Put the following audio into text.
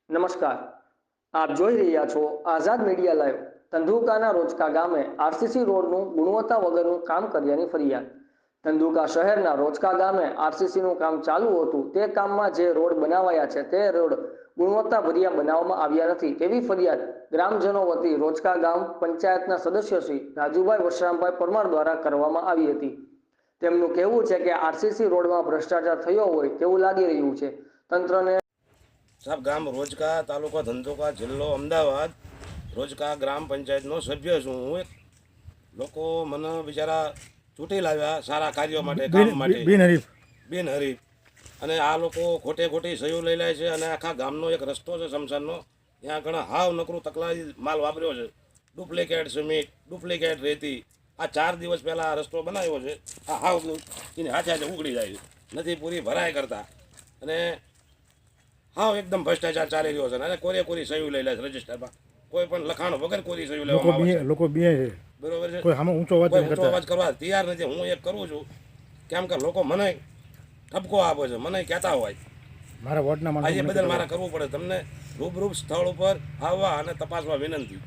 નમસ્કાર, આપ જોઈ રહ્યા છો આઝાદ મીડિયા લાઈવ। ધંધુકાના રોજકા ગામે આરસીસી રોડનું ગુણવત્તા વગરનું કામ કર્યાની ફરિયાદ। ધંધુકા શહેરના રોજકા ગામે આરસીસીનું કામ ચાલુ હતું। તે કામમાં જે રોડ બનાવાયા છે તે રોડ ગુણવત્તાભર્યા બનાવવામાં આવ્યા નથી તેવી ફરિયાદ ગ્રામજનો વતી રોજકા ગામ પંચાયતના સદસ્ય શ્રી રાજુભાઈ વશરામભાઈ પરમાર દ્વારા કરવામાં આવી હતી। તેમનું કહેવું છે કે આરસીસી રોડમાં ભ્રષ્ટાચાર થયો હોય તેવું લાગી રહ્યું છે। તંત્રને સાહેબ ગામ રોજકા તાલુકો ધંધુકા જિલ્લો અમદાવાદ રોજકા ગ્રામ પંચાયતનો સભ્ય છું હું। એક લોકો મને બિચારા ચૂંટી લાવ્યા સારા કાર્યો માટે કામ માટે બિનહરીફ અને આ લોકો ખોટી સહીઓ લઈ લે છે અને આખા ગામનો એક રસ્તો છે શમશાનનો ત્યાં ઘણા હાવ નકરું તકલાદી માલ વાપર્યો છે। ડુપ્લિકેટ સિમેન્ટ ડુપ્લિકેટ રેતી આ 4 દિવસ પહેલાં આ રસ્તો બનાવ્યો છે આ હાવ એની હાથે ઉગડી જાય છે નથી પૂરી ભરાય કરતા અને હા એકદમ ભ્રષ્ટાચાર ચાલી રહ્યો છે અને કોરી સહી લઈ લે છે રજિસ્ટરમાં કોઈ પણ લખાણ વગર કોરી સહી લેવામાં આવે છે બરોબર છે કોઈ આમાં ઊંચો અવાજ કરવા તૈયાર નથી। હું એક કરું છું કેમ કે લોકો મને ઠપકો આપે છે મને કહેતા હોય મારા વોર્ડના આજે બદલ મારે કરવું પડે તમને રૂબરૂપ સ્થળ ઉપર આવવા અને તપાસવા વિનંતી।